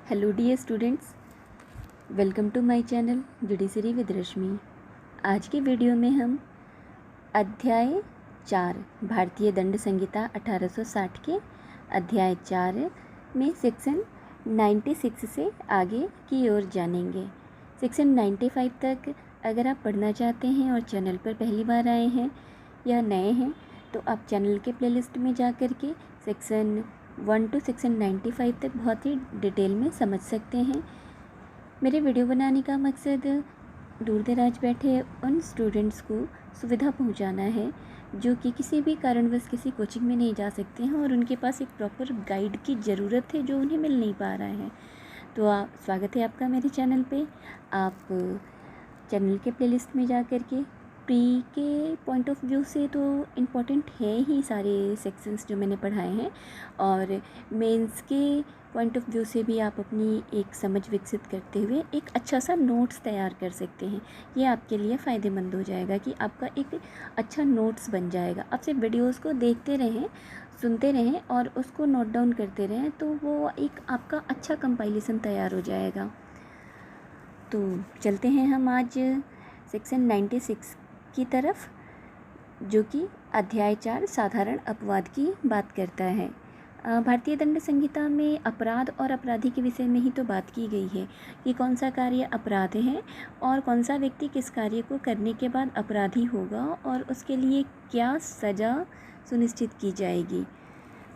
Hello dear students, welcome to my channel judiciary with Rashmi. आज के video में हम अध्याय 4 भारतीय दंड संहिता 1860 के अध्याय 4 में सेक्शन 96 से आगे की ओर जानेंगे। सेक्शन 95 तक अगर आप पढ़ना चाहते हैं और चैनल पर पहली बार आए हैं या नए हैं तो आप चैनल के प्लेलिस्ट में जा कर के सेक्शन 1 to सेक्शन 95 तक बहुत ही डिटेल में समझ सकते हैं। मेरे वीडियो बनाने का मकसद दूर दराज बैठे उन स्टूडेंट्स को सुविधा पहुंचाना है जो कि किसी भी कारणवश किसी कोचिंग में नहीं जा सकते हैं और उनके पास एक प्रॉपर गाइड की ज़रूरत है जो उन्हें मिल नहीं पा रहा है। तो स्वागत है आपका मेरे चैनल पे। आप चैनल के प्लेलिस्ट में जा कर के प्री के पॉइंट ऑफ व्यू से तो इम्पॉर्टेंट है ही सारे सेक्शंस जो मैंने पढ़ाए हैं, और मेंस के पॉइंट ऑफ व्यू से भी आप अपनी एक समझ विकसित करते हुए एक अच्छा सा नोट्स तैयार कर सकते हैं। ये आपके लिए फ़ायदेमंद हो जाएगा कि आपका एक अच्छा नोट्स बन जाएगा। आप सिर्फ वीडियोज़ को देखते रहें, सुनते रहें और उसको नोट डाउन करते रहें तो वो एक आपका अच्छा कंपाइलेशन तैयार हो जाएगा। तो चलते हैं हम आज सेक्शन 96 की तरफ, जो कि अध्याय 4 साधारण अपवाद की बात करता है। भारतीय दंड संहिता में अपराध और अपराधी के विषय में ही तो बात की गई है कि कौन सा कार्य अपराध है और कौन सा व्यक्ति किस कार्य को करने के बाद अपराधी होगा और उसके लिए क्या सज़ा सुनिश्चित की जाएगी।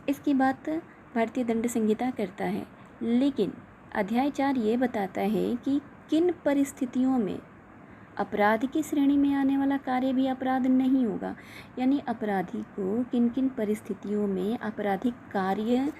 इसकी बात भारतीय दंड संहिता करता है, लेकिन अध्याय 4 ये बताता है कि किन परिस्थितियों में अपराध की श्रेणी में आने वाला कार्य भी अपराध नहीं होगा, यानी अपराधी को किन किन परिस्थितियों में आपराधिक कार्य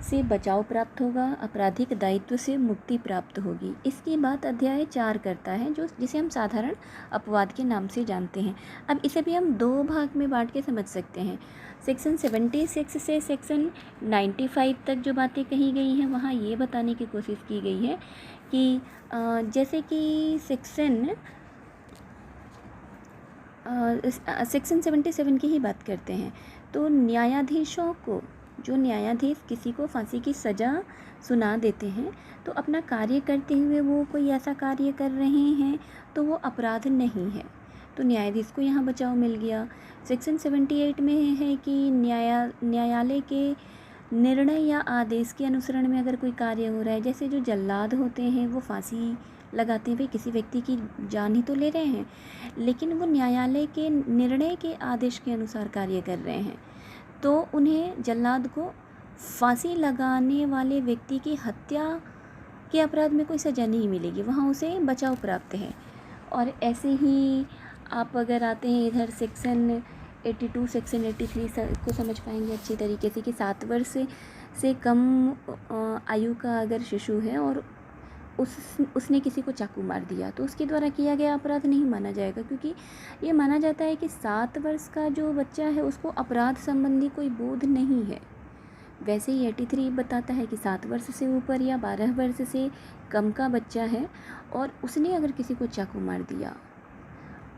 से बचाव प्राप्त होगा, आपराधिक दायित्व से मुक्ति प्राप्त होगी। इसकी बात अध्याय 4 करता है, जिसे हम साधारण अपवाद के नाम से जानते हैं। अब इसे भी हम दो भाग में बांट के समझ सकते हैं। सेक्शन 76 से सेक्शन 95 तक जो बातें कही गई हैं वहाँ ये बताने की कोशिश की गई है कि जैसे कि सेक्शन 77 की ही बात करते हैं तो न्यायाधीशों को, जो न्यायाधीश किसी को फांसी की सज़ा सुना देते हैं तो अपना कार्य करते हुए वो कोई ऐसा कार्य कर रहे हैं तो वो अपराध नहीं है, तो न्यायाधीश को यहाँ बचाव मिल गया। सेक्शन 78 में है कि न्यायालय के निर्णय या आदेश के अनुसरण में अगर कोई कार्य हो रहा है, जैसे जो जल्लाद होते हैं वो फांसी लगाते हुए किसी व्यक्ति की जान ही तो ले रहे हैं, लेकिन वो न्यायालय के निर्णय के आदेश के अनुसार कार्य कर रहे हैं, तो उन्हें जल्लाद को फांसी लगाने वाले व्यक्ति की हत्या के अपराध में कोई सज़ा नहीं मिलेगी, वहाँ उसे बचाव प्राप्त है। और ऐसे ही आप अगर आते हैं इधर सेक्शन 82 सेक्शन 83 को समझ पाएंगे अच्छी तरीके से कि 7 वर्ष से कम आयु का अगर शिशु है और उसने किसी को चाकू मार दिया तो उसके द्वारा किया गया अपराध नहीं माना जाएगा, क्योंकि ये माना जाता है कि 7 वर्ष का जो बच्चा है उसको अपराध संबंधी कोई बोध नहीं है। वैसे ही 83 बताता है कि 7 वर्ष से ऊपर या 12 वर्ष से कम का बच्चा है और उसने अगर किसी को चाकू मार दिया,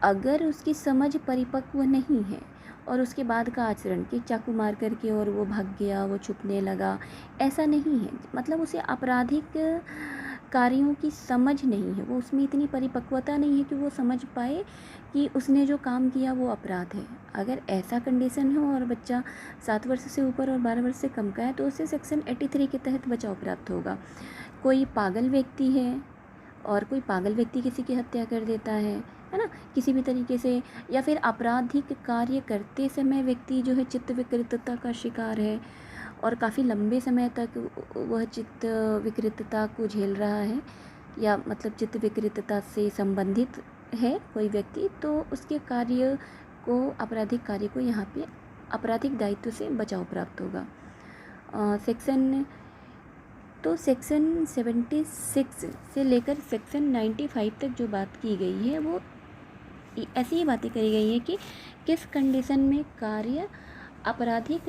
अगर उसकी समझ परिपक्व नहीं है और उसके बाद का आचरण कि चाकू मार करके और वो भाग गया, वो छुपने लगा, ऐसा नहीं है, मतलब उसे आपराधिक कार्यों की समझ नहीं है, वो उसमें इतनी परिपक्वता नहीं है कि वो समझ पाए कि उसने जो काम किया वो अपराध है। अगर ऐसा कंडीशन हो और बच्चा 7 वर्ष से ऊपर और 12 वर्ष से कम का है तो उसे सेक्शन 83 के तहत बचाव प्राप्त होगा। कोई पागल व्यक्ति है और कोई पागल व्यक्ति किसी की हत्या कर देता है ना, किसी भी तरीके से, या फिर आपराधिक कार्य करते समय व्यक्ति जो है चित्त विकृतता का शिकार है और काफ़ी लंबे समय तक वह चित्त विकृतता को झेल रहा है, या मतलब चित्त विकृतता से संबंधित है कोई व्यक्ति, तो उसके कार्य को, आपराधिक कार्य को यहाँ पे आपराधिक दायित्व से बचाव प्राप्त होगा। सेक्शन 76 से लेकर सेक्शन 95 तक जो बात की गई है वो ऐसी ही बातें करी गई है कि किस कंडीशन में कार्य आपराधिक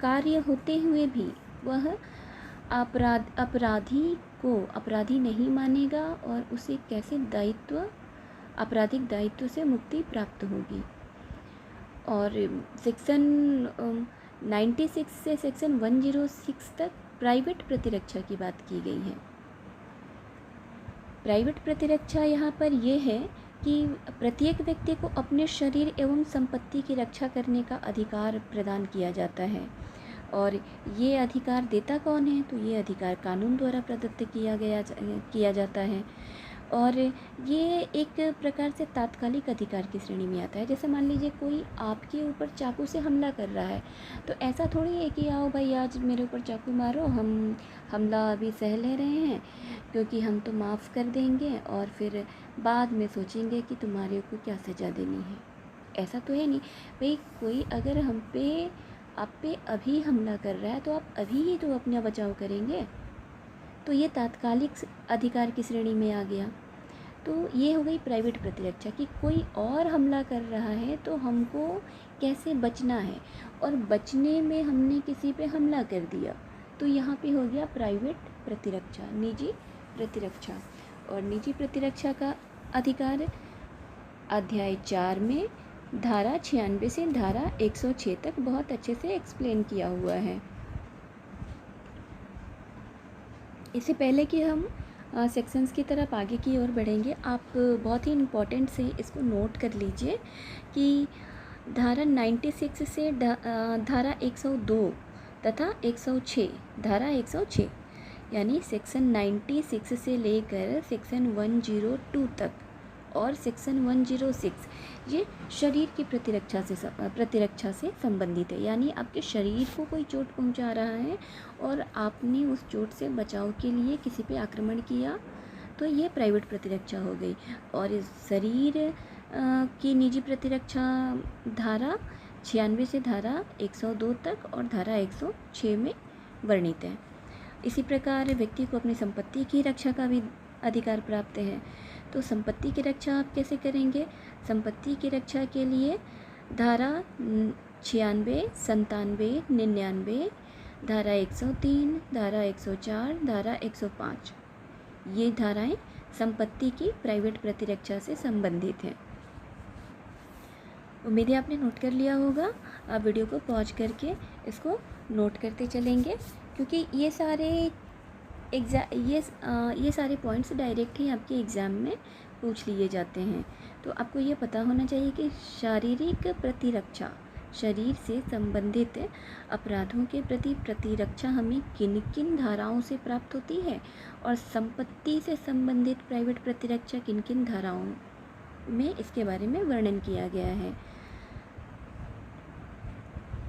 कार्य होते हुए भी वह अपराधी को अपराधी नहीं मानेगा और उसे कैसे आपराधिक दायित्व से मुक्ति प्राप्त होगी। और सेक्शन 96 से सेक्शन 106 तक प्राइवेट प्रतिरक्षा की बात की गई है। प्राइवेट प्रतिरक्षा यहाँ पर यह है कि प्रत्येक व्यक्ति को अपने शरीर एवं संपत्ति की रक्षा करने का अधिकार प्रदान किया जाता है। और ये अधिकार देता कौन है? तो ये अधिकार कानून द्वारा प्रदत्त किया जाता है। और ये एक प्रकार से तात्कालिक अधिकार की श्रेणी में आता है। जैसे मान लीजिए कोई आपके ऊपर चाकू से हमला कर रहा है, तो ऐसा थोड़ी है कि आओ भाई आज मेरे ऊपर चाकू मारो, हम हमला अभी सह ले रहे हैं क्योंकि हम तो माफ़ कर देंगे और फिर बाद में सोचेंगे कि तुम्हारे को क्या सज़ा देनी है। ऐसा तो है नहीं भाई। कोई अगर आप पे अभी हमला कर रहा है तो आप अभी ही तो अपना बचाव करेंगे। तो ये तात्कालिक अधिकार की श्रेणी में आ गया। तो ये हो गई प्राइवेट प्रतिरक्षा कि कोई और हमला कर रहा है तो हमको कैसे बचना है, और बचने में हमने किसी पे हमला कर दिया तो यहाँ पे हो गया प्राइवेट प्रतिरक्षा, निजी प्रतिरक्षा। और निजी प्रतिरक्षा का अधिकार अध्याय 4 में धारा 96 से धारा 106 तक बहुत अच्छे से एक्सप्लेन किया हुआ है। इससे पहले कि हम सेक्शंस की तरफ आगे की ओर बढ़ेंगे, आप बहुत ही इम्पोर्टेंट से इसको नोट कर लीजिए कि धारा 96 से धारा 102 तथा 106, धारा 106 यानी सेक्शन 96 से लेकर सेक्शन 102 तक और सेक्शन 106 ये शरीर की प्रतिरक्षा से संबंधित है। यानी आपके शरीर को कोई चोट पहुंचा रहा है और आपने उस चोट से बचाव के लिए किसी पे आक्रमण किया तो ये प्राइवेट प्रतिरक्षा हो गई। और इस शरीर की निजी प्रतिरक्षा धारा 96 से धारा 102 तक और धारा 106 में वर्णित है। इसी प्रकार व्यक्ति को अपनी संपत्ति की रक्षा का भी अधिकार प्राप्त है। तो संपत्ति की रक्षा आप कैसे करेंगे? संपत्ति की रक्षा के लिए धारा 96, 97, 99, धारा 103, धारा 104, धारा 105 ये धाराएं संपत्ति की प्राइवेट प्रतिरक्षा से संबंधित हैं। उम्मीद है आपने नोट कर लिया होगा। आप वीडियो को पॉज करके इसको नोट करते चलेंगे क्योंकि ये सारे पॉइंट्स डायरेक्ट ही आपके एग्ज़ाम में पूछ लिए जाते हैं। तो आपको ये पता होना चाहिए कि शारीरिक प्रतिरक्षा, शरीर से संबंधित अपराधों के प्रति प्रतिरक्षा हमें किन किन धाराओं से प्राप्त होती है और संपत्ति से संबंधित प्राइवेट प्रतिरक्षा किन किन धाराओं में इसके बारे में वर्णन किया गया है।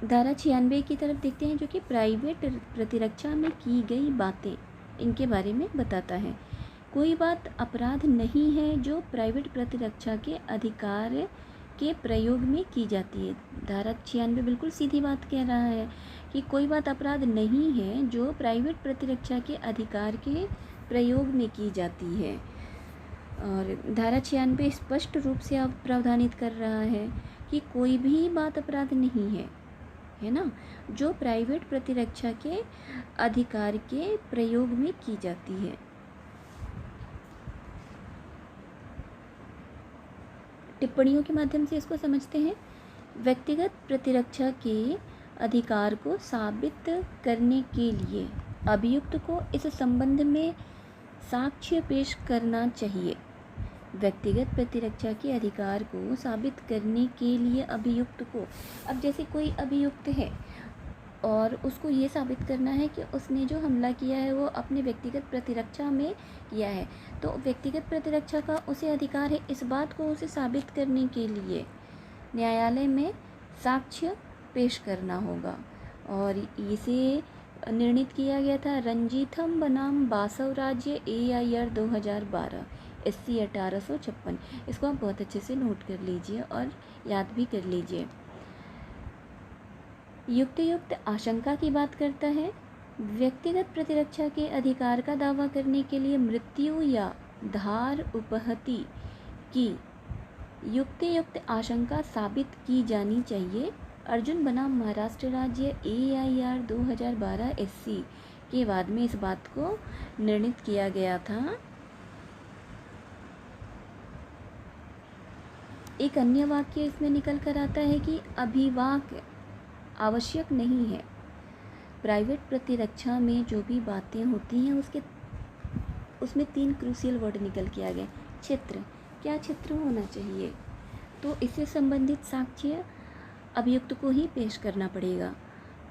धारा 96 की तरफ देखते हैं जो कि प्राइवेट प्रतिरक्षा में की गई बातें इनके बारे में बताता है। कोई बात अपराध नहीं है जो प्राइवेट प्रतिरक्षा के अधिकार के प्रयोग में की जाती है। धारा 96 बिल्कुल सीधी बात कह रहा है कि कोई बात अपराध नहीं है जो प्राइवेट प्रतिरक्षा के अधिकार के प्रयोग में की जाती है। और धारा 96 स्पष्ट रूप से अब प्रावधानित कर रहा है कि कोई भी बात अपराध नहीं है ना, जो प्राइवेट प्रतिरक्षा के अधिकार के प्रयोग में की जाती है। टिप्पणियों के माध्यम से इसको समझते हैं। व्यक्तिगत प्रतिरक्षा के अधिकार को साबित करने के लिए अभियुक्त को इस संबंध में साक्ष्य पेश करना चाहिए। व्यक्तिगत प्रतिरक्षा के अधिकार को साबित करने के लिए अभियुक्त को, अब जैसे कोई अभियुक्त है और उसको ये साबित करना है कि उसने जो हमला किया है वो अपने व्यक्तिगत प्रतिरक्षा में किया है, तो व्यक्तिगत प्रतिरक्षा का उसे अधिकार है। इस बात को उसे साबित करने के लिए न्यायालय में साक्ष्य पेश करना होगा। और इसे निर्णित किया गया था रंजीथम बनाम बासव राज्य AIR 2012 SC 1856। इसको आप बहुत अच्छे से नोट कर लीजिए और याद भी कर लीजिए। युक्त आशंका की बात करता है। व्यक्तिगत प्रतिरक्षा के अधिकार का दावा करने के लिए मृत्यु या धार उपहति की युक्त आशंका साबित की जानी चाहिए। अर्जुन बनाम महाराष्ट्र राज्य AIR 2012 SC के बाद में इस बात को निर्णित किया गया था। एक अन्य वाक्य इसमें निकल कर आता है कि अभिवाक आवश्यक नहीं है। प्राइवेट प्रतिरक्षा में जो भी बातें होती हैं उसमें 3 क्रूशियल वर्ड निकल के आ गए। क्षेत्र, क्या क्षेत्र होना चाहिए, तो इससे संबंधित साक्ष्य अभियुक्त को ही पेश करना पड़ेगा।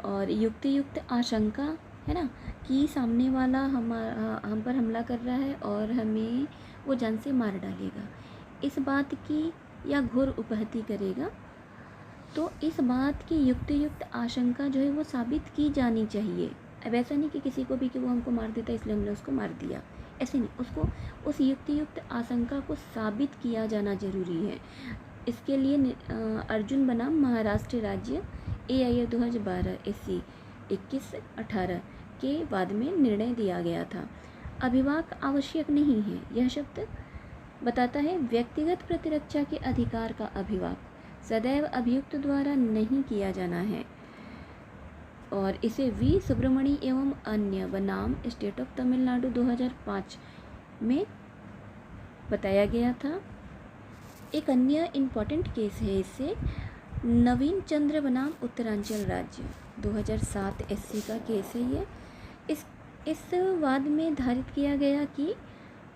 और युक्त आशंका है ना, कि सामने वाला हम पर हमला कर रहा है और हमें वो जान से मार डालेगा, इस बात की या घोर उपहति करेगा, तो इस बात की युक्त आशंका जो है वो साबित की जानी चाहिए। अब ऐसा नहीं कि किसी को भी कि वो हमको मार देता इसलिए हमने उसको मार दिया, ऐसे नहीं, उसको उस युक्त आशंका को साबित किया जाना जरूरी है। इसके लिए अर्जुन बनाम महाराष्ट्र राज्य AIR 2012 SC 21-18 के बाद में निर्णय दिया गया था। अभिभाषक आवश्यक नहीं है, यह शब्द बताता है व्यक्तिगत प्रतिरक्षा के अधिकार का अभिभाषक सदैव अभियुक्त द्वारा नहीं किया जाना है। और इसे वी सुब्रमणी एवं अन्य बनाम स्टेट ऑफ तमिलनाडु 2005 में बताया गया था। एक अन्य इम्पॉर्टेंट केस है इससे, नवीन चंद्र बनाम उत्तरांचल राज्य 2007 SC का केस है ये। इस वाद में धारित किया गया कि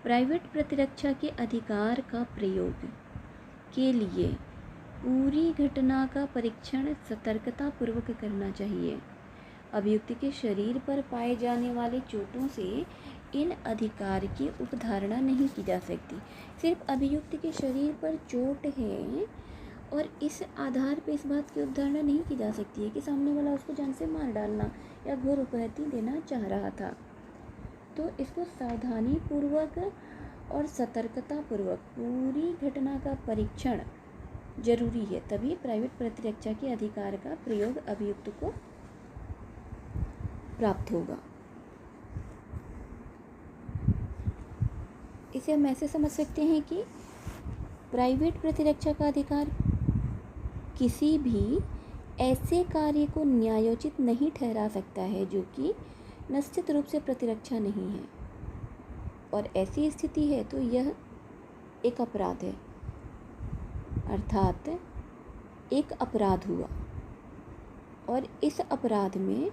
प्राइवेट प्रतिरक्षा के अधिकार का प्रयोग के लिए पूरी घटना का परीक्षण सतर्कतापूर्वक करना चाहिए। अभियुक्त के शरीर पर पाए जाने वाले चोटों से इन अधिकार की उपधारणा नहीं की जा सकती। सिर्फ अभियुक्त के शरीर पर चोट है और इस आधार पर इस बात की उपधारणा नहीं की जा सकती है कि सामने वाला उसको जान से मार डालना या घोर उपहति देना चाह रहा था। तो इसको सावधानी पूर्वक और सतर्कतापूर्वक पूरी घटना का परीक्षण जरूरी है, तभी प्राइवेट प्रतिरक्षा के अधिकार का प्रयोग अभियुक्त को प्राप्त होगा। इसे हम ऐसे समझ सकते हैं कि प्राइवेट प्रतिरक्षा का अधिकार किसी भी ऐसे कार्य को न्यायोचित नहीं ठहरा सकता है जो कि निश्चित रूप से प्रतिरक्षा नहीं है, और ऐसी स्थिति है तो यह एक अपराध है, अर्थात एक अपराध हुआ। और इस अपराध में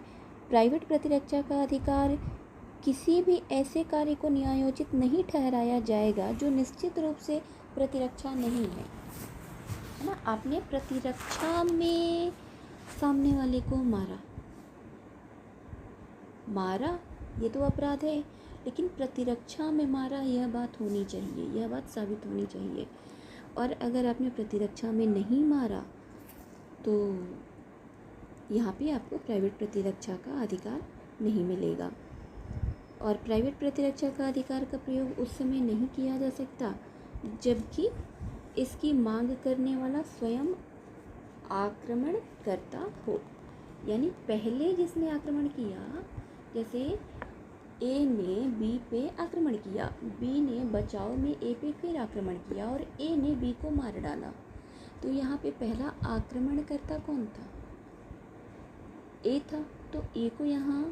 प्राइवेट प्रतिरक्षा का अधिकार किसी भी ऐसे कार्य को न्यायोचित नहीं ठहराया जाएगा जो निश्चित रूप से प्रतिरक्षा नहीं है ना। आपने प्रतिरक्षा में सामने वाले को मारा ये तो अपराध है, लेकिन प्रतिरक्षा में मारा यह बात होनी चाहिए, यह बात साबित होनी चाहिए। और अगर आपने प्रतिरक्षा में नहीं मारा तो यहाँ पे आपको प्राइवेट प्रतिरक्षा का अधिकार नहीं मिलेगा। और प्राइवेट प्रतिरक्षा का अधिकार का प्रयोग उस समय नहीं किया जा सकता जबकि इसकी मांग करने वाला स्वयं आक्रमण करता हो। यानी पहले जिसने आक्रमण किया, जैसे A ने B पे आक्रमण किया, B ने बचाव में A पे फिर आक्रमण किया और A ने B को मार डाला, तो यहाँ पे पहला आक्रमणकर्ता कौन था? A था। तो A को यहाँ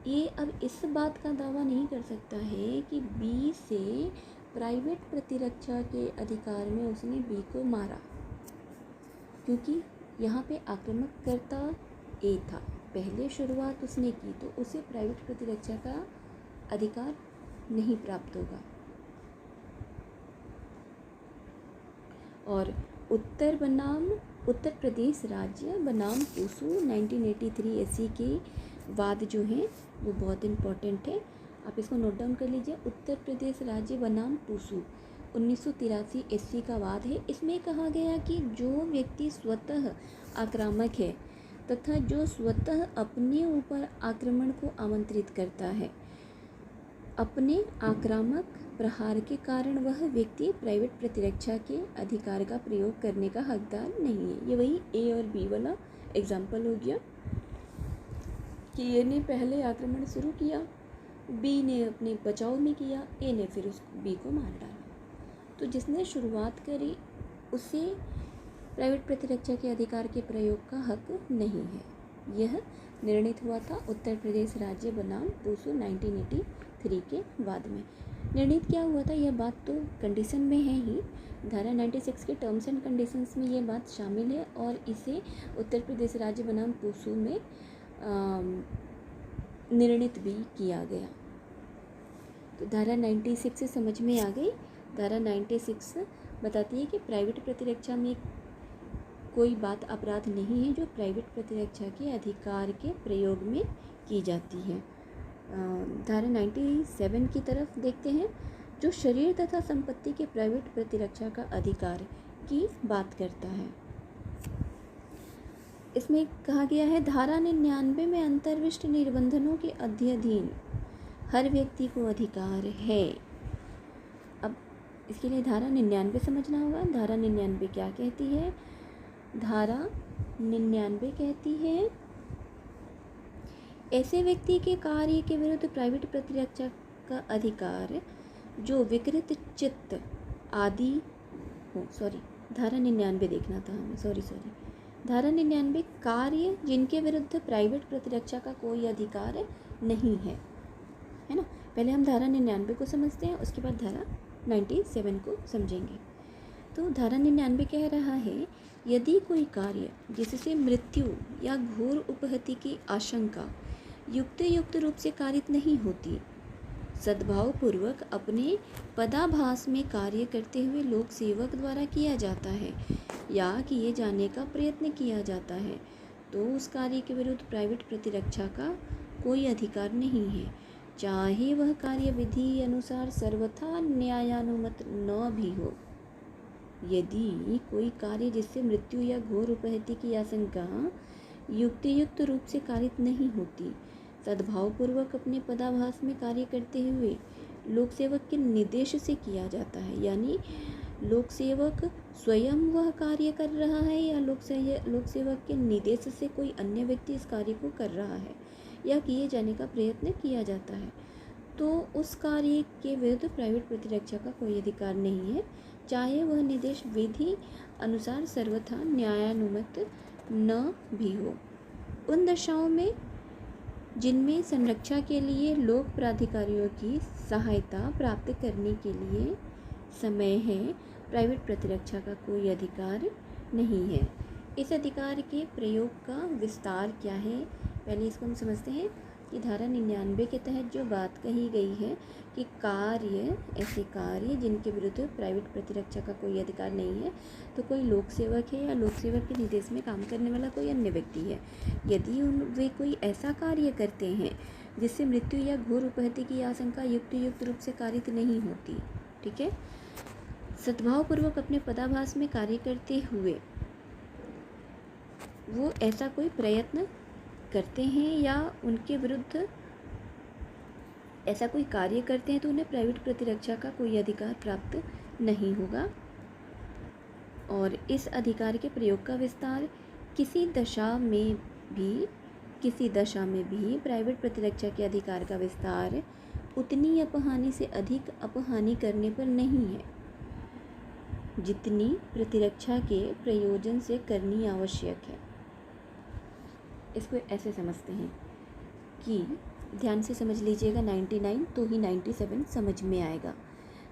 A अब इस बात का दावा नहीं कर सकता है कि B से प्राइवेट प्रतिरक्षा के अधिकार में उसने B को मारा, क्योंकि यहाँ पे आक्रमणकर्ता A था, पहले शुरुआत उसने की, तो उसे प्राइवेट प्रतिरक्षा का अधिकार नहीं प्राप्त होगा। और उत्तर प्रदेश राज्य बनाम टूसू 1983 SC के वाद जो हैं वो बहुत इम्पोर्टेंट है, आप इसको नोट डाउन कर लीजिए। उत्तर प्रदेश राज्य बनाम टूसू 1983 SC का वाद है। इसमें कहा गया कि जो व्यक्ति स्वतः आक्रामक है तथा जो स्वतः अपने ऊपर आक्रमण को आमंत्रित करता है, अपने आक्रामक प्रहार के कारण वह व्यक्ति प्राइवेट प्रतिरक्षा के अधिकार का प्रयोग करने का हकदार नहीं है। ये वही A और B वाला एग्जाम्पल हो गया कि A ने पहले आक्रमण शुरू किया, B ने अपने बचाव में किया, A ने फिर उस B को मार डाला। तो जिसने शुरुआत करी उसे प्राइवेट प्रतिरक्षा के अधिकार के प्रयोग का हक नहीं है। यह निर्णित हुआ था उत्तर प्रदेश राज्य बनाम टूसू 1983 के बाद में। निर्णित क्या हुआ था, यह बात तो कंडीशन में है ही, धारा 96 के टर्म्स एंड कंडीशंस में ये बात शामिल है और इसे उत्तर प्रदेश राज्य बनाम टूसू में निर्णित भी किया गया। तो धारा 96 से समझ में आ गई। धारा 96 बताती है कि प्राइवेट प्रतिरक्षा में कोई बात अपराध नहीं है जो प्राइवेट प्रतिरक्षा के अधिकार के प्रयोग में की जाती है। धारा 97 की तरफ देखते हैं, जो शरीर तथा संपत्ति के प्राइवेट प्रतिरक्षा का अधिकार की बात करता है। इसमें कहा गया है, धारा 99 में अंतर्विष्ट निबंधनों के अध्ययन हर व्यक्ति को अधिकार है। अब इसके लिए धारा 99 समझना होगा। धारा 99 क्या कहती है? धारा 99 कहती है, ऐसे व्यक्ति के कार्य के विरुद्ध प्राइवेट प्रतिरक्षा का अधिकार जो विकृत चित्त आदि हो। धारा 99 देखना था हमें, सॉरी। धारा 99 कार्य जिनके विरुद्ध प्राइवेट प्रतिरक्षा का कोई अधिकार नहीं है ना। पहले हम धारा 99 को समझते हैं, उसके बाद धारा 97 को समझेंगे। तो धारा 99 कह रहा है, यदि कोई कार्य जिससे मृत्यु या घोर उपहति की आशंका युक्त रूप से कारित नहीं होती, सद्भावपूर्वक अपने पदाभास में कार्य करते हुए लोक सेवक द्वारा किया जाता है या किए जाने का प्रयत्न किया जाता है, तो उस कार्य के विरुद्ध प्राइवेट प्रतिरक्षा का कोई अधिकार नहीं है, चाहे वह कार्य विधि अनुसार सर्वथा न्यायानुमत न भी हो। यदि कोई कार्य जिससे मृत्यु या घोर उपहति की आशंका युक्त रूप से कारित नहीं होती, सद्भावपूर्वक अपने पदाभास में कार्य करते हुए लोक सेवक के निर्देश से किया जाता है, यानी लोक सेवक स्वयं वह कार्य कर रहा है या लोक सेवक के निर्देश से कोई अन्य व्यक्ति इस कार्य को कर रहा है या किए जाने का प्रयत्न किया जाता है, तो उस कार्य के विरुद्ध प्राइवेट प्रतिरक्षा का कोई अधिकार नहीं है, चाहे वह निर्देश विधि अनुसार सर्वथा न्यायानुमत न भी हो। उन दशाओं में जिनमें संरक्षा के लिए लोक प्राधिकारियों की सहायता प्राप्त करने के लिए समय है, प्राइवेट प्रतिरक्षा का कोई अधिकार नहीं है। इस अधिकार के प्रयोग का विस्तार क्या है? पहले इसको हम समझते हैं कि धारा 99 के तहत जो बात कही गई है कि ऐसे कार्य जिनके विरुद्ध प्राइवेट प्रतिरक्षा का कोई अधिकार नहीं है, तो कोई लोक सेवक है या लोक सेवक के निर्देश में काम करने वाला कोई अन्य व्यक्ति है, यदि वे कोई ऐसा कार्य करते हैं जिससे मृत्यु या घोर उपहति की आशंका युक्त रूप से कारित नहीं होती, ठीक है, सद्भावपूर्वक अपने पदाभास में कार्य करते हुए वो ऐसा कोई प्रयत्न करते हैं या उनके विरुद्ध ऐसा कोई कार्य करते हैं, तो उन्हें प्राइवेट प्रतिरक्षा का कोई अधिकार प्राप्त नहीं होगा। और इस अधिकार के प्रयोग का विस्तार किसी दशा में भी प्राइवेट प्रतिरक्षा के अधिकार का विस्तार उतनी अपहानि से अधिक अपहानि करने पर नहीं है जितनी प्रतिरक्षा के प्रयोजन से करनी आवश्यक है। इसको ऐसे समझते हैं कि ध्यान से समझ लीजिएगा, 99 तो ही 97 समझ में आएगा।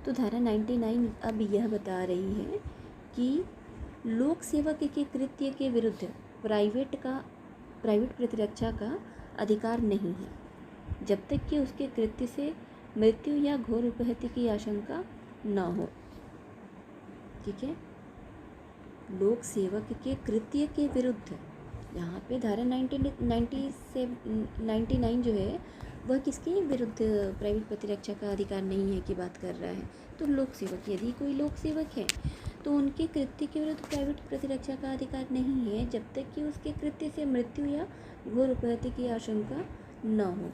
तो धारा 99 अब यह बता रही है कि लोक सेवक के कृत्य के विरुद्ध प्राइवेट प्रतिरक्षा का अधिकार नहीं है जब तक कि उसके कृत्य से मृत्यु या घोर उपहति की आशंका न हो, ठीक है। लोक सेवक के कृत्य के विरुद्ध, यहाँ पे धारा 99 जो है वह किसके विरुद्ध प्राइवेट प्रतिरक्षा का अधिकार नहीं है की बात कर रहा है, तो लोक सेवक, यदि कोई लोक सेवक है तो उनके कृत्य के विरुद्ध प्राइवेट प्रतिरक्षा का अधिकार नहीं है जब तक कि उसके कृत्य से मृत्यु या घोर उपहति की आशंका न हो।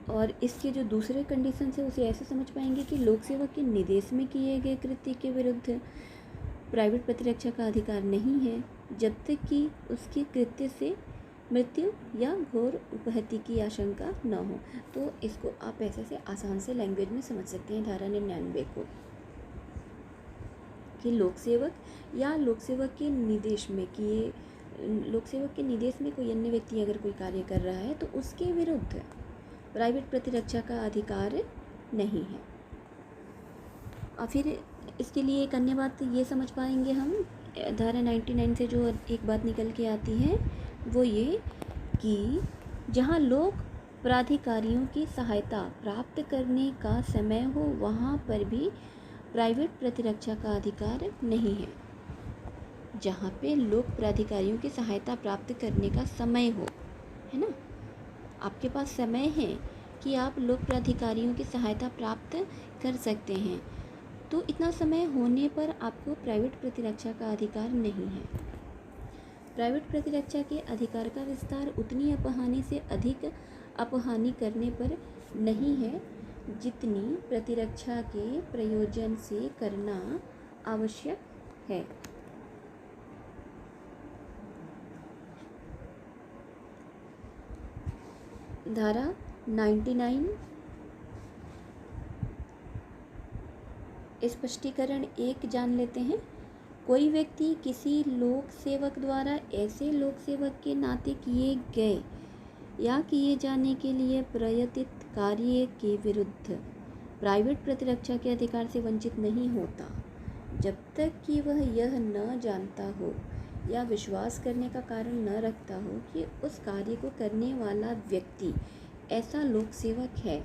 और इसके जो दूसरे कंडीशन है उसे ऐसे समझ पाएंगे कि लोक सेवक के निर्देश में किए गए कृत्य के विरुद्ध प्राइवेट प्रतिरक्षा का अधिकार नहीं है जब तक कि उसके कृत्य से मृत्यु या घोर उपहति की आशंका न हो। तो इसको आप ऐसे से आसान से लैंग्वेज में समझ सकते हैं धारा 99 को, कि लोक सेवक या लोक सेवक के निर्देश में कोई अन्य व्यक्ति अगर कोई कार्य कर रहा है तो उसके विरुद्ध प्राइवेट प्रतिरक्षा का अधिकार नहीं है। और फिर इसके लिए एक अन्य बात ये समझ पाएंगे हम धारा 99 से जो एक बात निकल के आती है वो ये कि जहाँ लोक प्राधिकारियों की सहायता प्राप्त करने का समय हो वहाँ पर भी प्राइवेट प्रतिरक्षा का अधिकार नहीं है। जहाँ पे लोक प्राधिकारियों की सहायता प्राप्त करने का समय हो, है ना, आपके पास समय है कि आप लोक प्राधिकारियों की सहायता प्राप्त कर सकते हैं, तो इतना समय होने पर आपको प्राइवेट प्रतिरक्षा का अधिकार नहीं है। प्राइवेट प्रतिरक्षा के अधिकार का विस्तार उतनी अपहानि से अधिक अपहानि करने पर नहीं है जितनी प्रतिरक्षा के प्रयोजन से करना आवश्यक है। धारा 99 स्पष्टीकरण 1 जान लेते हैं। कोई व्यक्ति किसी लोक सेवक द्वारा ऐसे लोक सेवक के नाते किए गए या किए जाने के लिए प्रयतित कार्य के विरुद्ध प्राइवेट प्रतिरक्षा के अधिकार से वंचित नहीं होता जब तक कि वह यह न जानता हो या विश्वास करने का कारण न रखता हो कि उस कार्य को करने वाला व्यक्ति ऐसा लोक सेवक है।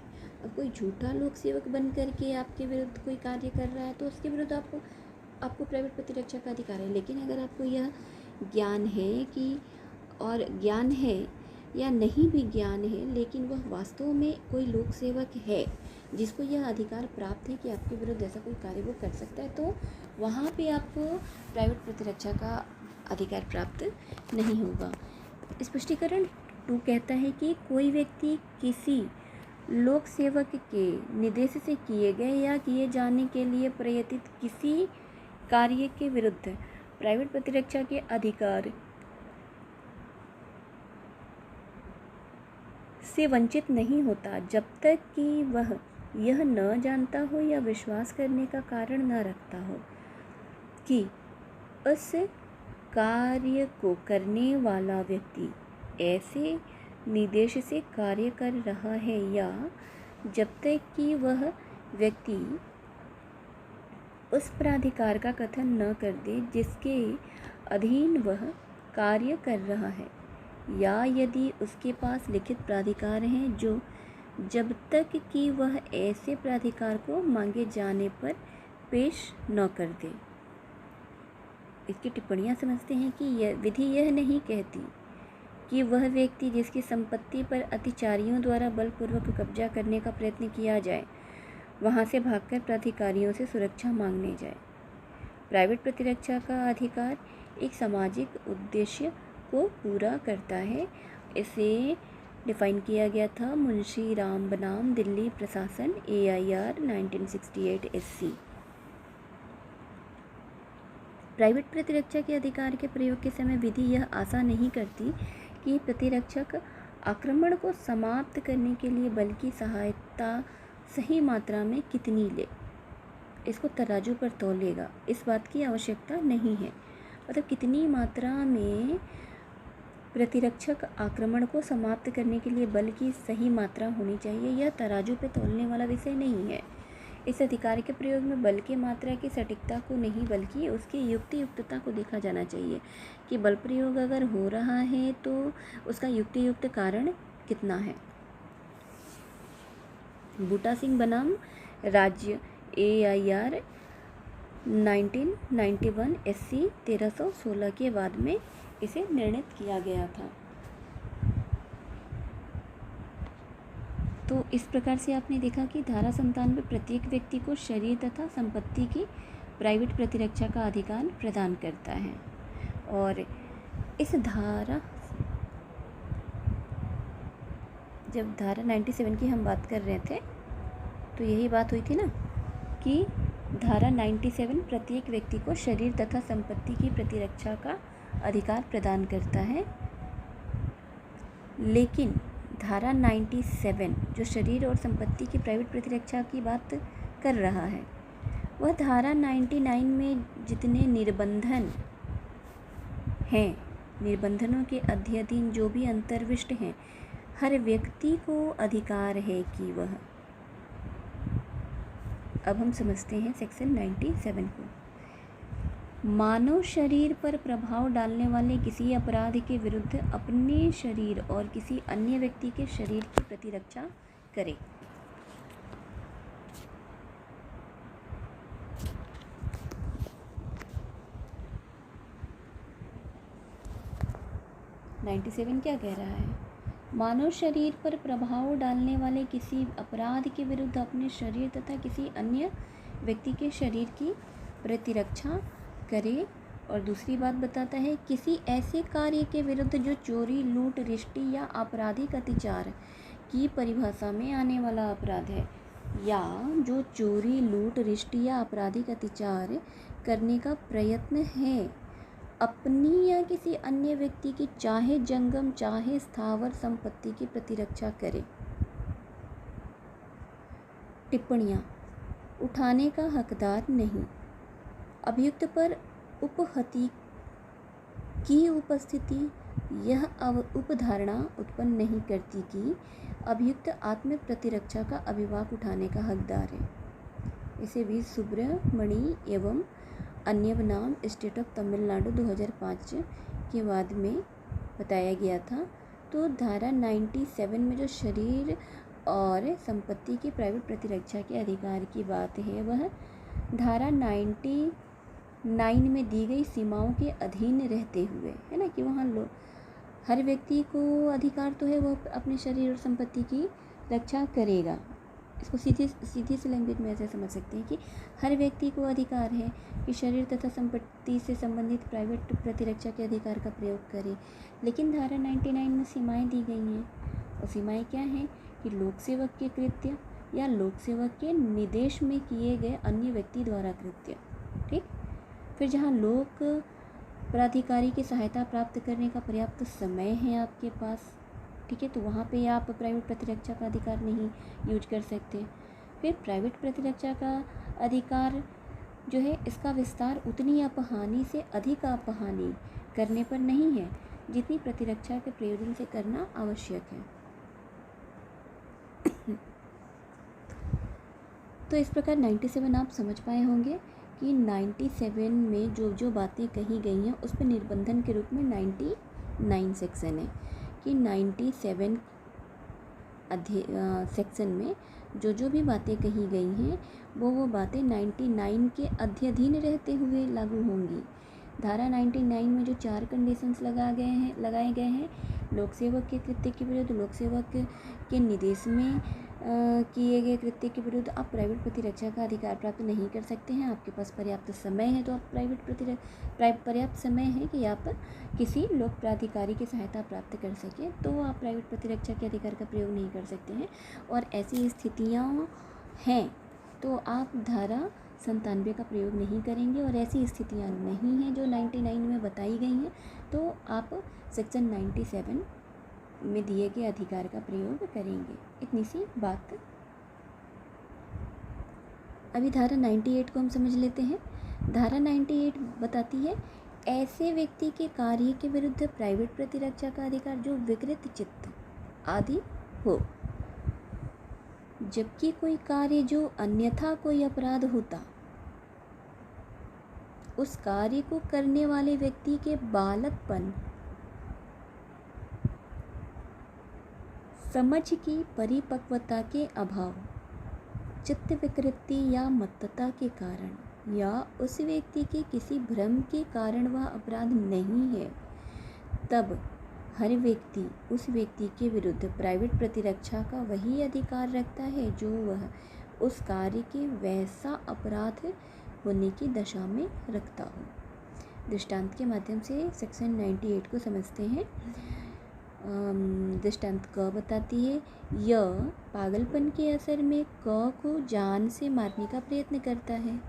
अब कोई झूठा लोक सेवक बन करके आपके विरुद्ध कोई कार्य कर रहा है तो उसके विरुद्ध आपको प्राइवेट प्रतिरक्षा का अधिकार है। लेकिन अगर आपको यह ज्ञान है कि और ज्ञान है या नहीं भी ज्ञान है लेकिन वह वास्तव में कोई लोक सेवक है जिसको यह अधिकार प्राप्त है कि आपके विरुद्ध ऐसा कोई कार्य वो कर सकता है, तो वहाँ पे आपको प्राइवेट प्रतिरक्षा का अधिकार प्राप्त नहीं होगा। स्पष्टीकरण 2 कहता है कि कोई व्यक्ति किसी लोक सेवक के निर्देश से किए गए या किए जाने के लिए प्रयतित किसी कार्य के विरुद्ध प्राइवेट प्रतिरक्षा के अधिकार से वंचित नहीं होता जब तक कि वह यह न जानता हो या विश्वास करने का कारण न रखता हो कि उस कार्य को करने वाला व्यक्ति ऐसे निर्देश से कार्य कर रहा है या जब तक कि वह व्यक्ति उस प्राधिकार का कथन न कर दे जिसके अधीन वह कार्य कर रहा है, या यदि उसके पास लिखित प्राधिकार हैं जो जब तक कि वह ऐसे प्राधिकार को मांगे जाने पर पेश न कर दे। इसकी टिप्पणियाँ समझते हैं कि यह विधि यह नहीं कहती कि वह व्यक्ति जिसकी संपत्ति पर अतिचारियों द्वारा बलपूर्वक कब्जा करने का प्रयत्न किया जाए वहाँ से भागकर प्राधिकारियों से सुरक्षा मांगने जाए। प्राइवेट प्रतिरक्षा का अधिकार एक सामाजिक उद्देश्य को पूरा करता है। इसे डिफ़ाइन किया गया था मुंशी राम बनाम दिल्ली प्रशासन AIR 1968 SC। प्राइवेट प्रतिरक्षा के अधिकार के प्रयोग के समय विधि यह आशा नहीं करती कि प्रतिरक्षक आक्रमण को समाप्त करने के लिए बल की सहायता सही मात्रा में कितनी ले, इसको तराजू पर तौलेगा। इस बात की आवश्यकता नहीं है। मतलब कितनी मात्रा में प्रतिरक्षक आक्रमण को समाप्त करने के लिए बल की सही मात्रा होनी चाहिए, यह तराजू पर तौलने वाला विषय नहीं है। इस अधिकार के प्रयोग में बल की मात्रा की सटीकता को नहीं बल्कि उसकी युक्तियुक्तता को देखा जाना चाहिए कि बल प्रयोग अगर हो रहा है तो उसका युक्तियुक्त कारण कितना है। बूटा सिंह बनाम राज्य AIR 1991 SC 1316 के बाद में इसे निर्णित किया गया था। तो इस प्रकार से आपने देखा कि धारा 97 प्रत्येक व्यक्ति को शरीर तथा संपत्ति की प्राइवेट प्रतिरक्षा का अधिकार प्रदान करता है। और इस धारा जब धारा 97 की हम बात कर रहे थे तो यही बात हुई थी ना कि धारा 97 प्रत्येक व्यक्ति को शरीर तथा संपत्ति की प्रतिरक्षा का अधिकार प्रदान करता है। लेकिन धारा 97 जो शरीर और संपत्ति की प्राइवेट प्रतिरक्षा की बात कर रहा है वह धारा 99 में जितने निर्बंधन हैं, निर्बंधनों के अध्ययन जो भी अंतर्विष्ट हैं, हर व्यक्ति को अधिकार है कि वह, अब हम समझते हैं सेक्शन 97 को। मानव शरीर पर प्रभाव डालने वाले किसी अपराध के विरुद्ध अपने शरीर और किसी अन्य व्यक्ति के शरीर की प्रतिरक्षा करे। (97) क्या कह रहा है? मानव शरीर पर प्रभाव डालने वाले किसी अपराध के विरुद्ध अपने शरीर तथा किसी अन्य व्यक्ति के शरीर की प्रतिरक्षा करे। और दूसरी बात बताता है, किसी ऐसे कार्य के विरुद्ध जो चोरी, लूट, रिश्ती या आपराधिक अत्याचार की परिभाषा में आने वाला अपराध है, या जो चोरी, लूट, रिश्ती या आपराधिक अत्याचार करने का प्रयत्न है, अपनी या किसी अन्य व्यक्ति की चाहे जंगम चाहे स्थावर संपत्ति की प्रतिरक्षा करे। टिप्पणियाँ। उठाने का हकदार नहीं। अभियुक्त पर उपहति की उपस्थिति यह उपधारणा उत्पन्न नहीं करती कि अभियुक्त आत्म प्रतिरक्षा का अभिभाग उठाने का हकदार है। इसे वी सुब्रमणि एवं अन्य बनाम स्टेट ऑफ तमिलनाडु 2005 के बाद में बताया गया था। तो धारा 97 में जो शरीर और संपत्ति की प्राइवेट प्रतिरक्षा के अधिकार की बात है, वह धारा 99 में दी गई सीमाओं के अधीन रहते हुए है ना, कि वहाँ हर व्यक्ति को अधिकार तो है वो अपने शरीर और संपत्ति की रक्षा करेगा। इसको सीधी सी लैंग्वेज में ऐसे समझ सकते हैं कि हर व्यक्ति को अधिकार है कि शरीर तथा संपत्ति से संबंधित प्राइवेट प्रतिरक्षा के अधिकार का प्रयोग करे। लेकिन धारा 99 में सीमाएं दी गई हैं, और सीमाएं क्या हैं कि लोक सेवक के कृत्य या लोक सेवक के निर्देश में किए गए अन्य व्यक्ति द्वारा कृत्य। ठीक। फिर जहाँ लोक प्राधिकारी की सहायता प्राप्त करने का पर्याप्त समय है आपके पास, ठीक है, तो वहाँ पे आप प्राइवेट प्रतिरक्षा का अधिकार नहीं यूज कर सकते। फिर प्राइवेट प्रतिरक्षा का अधिकार जो है, इसका विस्तार उतनी अपहानि से अधिक अपहानि करने पर नहीं है जितनी प्रतिरक्षा के प्रयोजन से करना आवश्यक है। तो इस प्रकार 97 आप समझ पाए होंगे कि 97 में जो बातें कही गई हैं उस पर निर्बंधन के रूप में 99 सेक्शन है कि 97 सेक्शन में जो भी बातें कही गई हैं वो बातें 99 के अध्ययन रहते हुए लागू होंगी। धारा 99 में जो 4 कंडीशंस लगाए गए हैं, लोक सेवक के कृत्य के विरुद्ध, लोक सेवक के निर्देश में किए गए कृत्य के विरुद्ध आप प्राइवेट प्रतिरक्षा का अधिकार प्राप्त नहीं कर सकते हैं। आपके पास पर्याप्त समय है तो आप पर्याप्त समय है कि आप किसी लोक प्राधिकारी की सहायता प्राप्त कर सकें, तो आप प्राइवेट प्रतिरक्षा के अधिकार का प्रयोग नहीं कर सकते हैं। और ऐसी स्थितियाँ हैं तो आप धारा 97 का प्रयोग नहीं करेंगे, और ऐसी स्थितियाँ नहीं हैं जो 99 में बताई गई हैं, तो आप सेक्शन 97 में दिए गए अधिकार का प्रयोग करेंगे। इतनी सी बात। अभी धारा 98 को हम समझ लेते हैं। धारा 98 बताती है, ऐसे व्यक्ति के कार्य के विरुद्ध प्राइवेट प्रतिरक्षा का अधिकार जो विकृत चित्त आदि हो, जबकि कोई कार्य जो अन्यथा कोई अपराध होता, उस कार्य को करने वाले व्यक्ति के बालकपन, समझ की परिपक्वता के अभाव, चित्त विकृति या मत्तता के कारण, या उस व्यक्ति के किसी भ्रम के कारण वह अपराध नहीं है, तब हर व्यक्ति उस व्यक्ति के विरुद्ध प्राइवेट प्रतिरक्षा का वही अधिकार रखता है जो वह उस कार्य के वैसा अपराध होने की दशा में रखता हो। दृष्टांत के माध्यम से सेक्शन 98 को समझते हैं। दृष्टांत क बताती है, यह पागलपन के असर में क को जान से मारने का प्रयत्न करता है।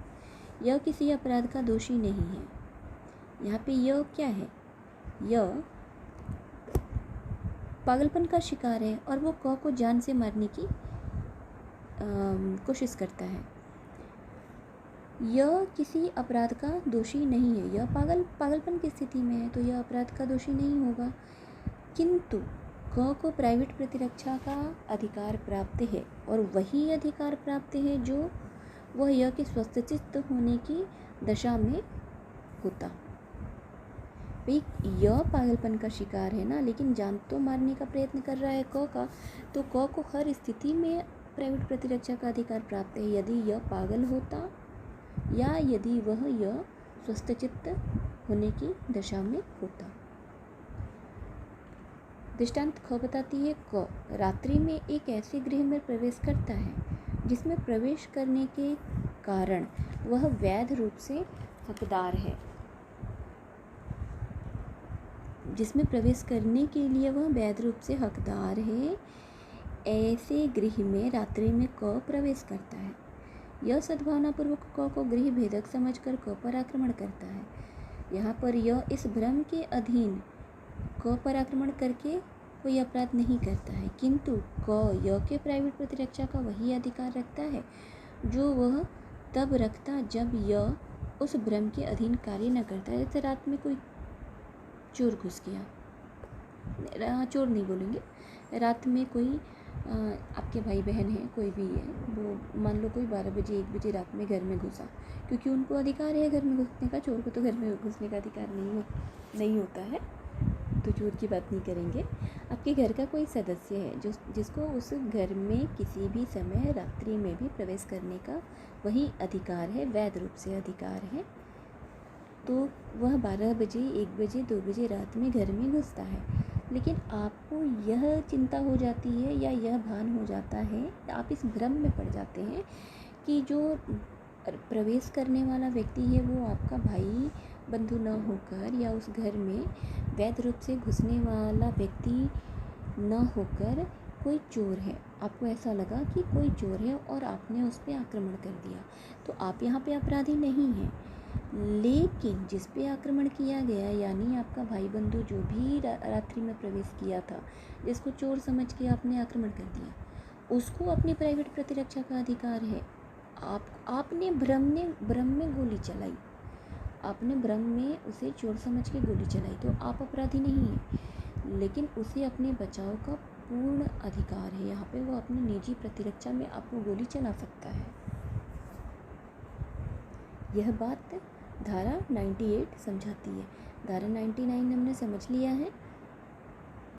यह किसी अपराध का दोषी नहीं है। यहाँ पे यह क्या है? यह पागलपन का शिकार है और वो क को जान से मारने की कोशिश करता है। यह किसी अपराध का दोषी नहीं है। यह पागलपन की स्थिति में है तो यह अपराध का दोषी नहीं होगा, किंतु क को प्राइवेट प्रतिरक्षा का अधिकार प्राप्त है, और वही अधिकार प्राप्त है जो वह यह कि स्वस्थचित्त होने की दशा में होता। भाई यह पागलपन का शिकार है ना, लेकिन जान तो मारने का प्रयत्न कर रहा है क का, तो क को हर स्थिति में प्राइवेट प्रतिरक्षा का अधिकार प्राप्त है यदि यह पागल होता या यदि वह यह स्वस्थचित्त होने की दशा में होता। दृष्टांत ख बताती है क रात्रि में एक ऐसे गृह में प्रवेश करता है जिसमें प्रवेश करने के कारण वह वैध रूप से हकदार है। जिसमें प्रवेश करने के लिए वह वैध रूप से हकदार है, ऐसे गृह में रात्रि में क प्रवेश करता है। यह सद्भावनापूर्वक क को गृह भेदक समझकर क पर आक्रमण करता है। यहाँ पर यह इस भ्रम के अधीन क पर आक्रमण करके कोई अपराध नहीं करता है, किंतु क य के प्राइवेट प्रतिरक्षा का वही अधिकार रखता है जो वह तब रखता जब यह उस भ्रम के अधीन कार्य न करता है। जैसे रात में कोई चोर घुस गया, चोर नहीं बोलेंगे, रात में कोई आपके भाई बहन है, कोई भी है, वो मान लो कोई 12 बजे 1 बजे रात में घर में घुसा, क्योंकि उनको अधिकार है घर में घुसने का। चोर को तो घर में घुसने का अधिकार नहीं होता है, तो चोर की बात नहीं करेंगे। आपके घर का कोई सदस्य है जिसको उस घर में किसी भी समय रात्रि में भी प्रवेश करने का वही अधिकार है, वैध रूप से अधिकार है, तो वह 12 बजे 1 बजे 2 बजे रात में घर में घुसता है। लेकिन आपको यह चिंता हो जाती है या यह भान हो जाता है, आप इस भ्रम में पड़ जाते हैं कि जो प्रवेश करने वाला व्यक्ति है वो आपका भाई बंधु न होकर या उस घर में वैध रूप से घुसने वाला व्यक्ति न होकर कोई चोर है। आपको ऐसा लगा कि कोई चोर है और आपने उस पर आक्रमण कर दिया, तो आप यहाँ पे अपराधी नहीं हैं। लेकिन जिस पे आक्रमण किया गया, यानी आपका भाई बंधु जो भी रात्रि में प्रवेश किया था, जिसको चोर समझ के आपने आक्रमण कर दिया, उसको अपनी प्राइवेट प्रतिरक्षा का अधिकार है। आपने भ्रम में गोली चलाई, आपने भ्रम में उसे चोर समझ के गोली चलाई, तो आप अपराधी नहीं हैं, लेकिन उसे अपने बचाव का पूर्ण अधिकार है। यहाँ पे वो अपनी निजी प्रतिरक्षा में आपको गोली चला सकता है। यह बात धारा 98 समझाती है। धारा 99 हमने समझ लिया है।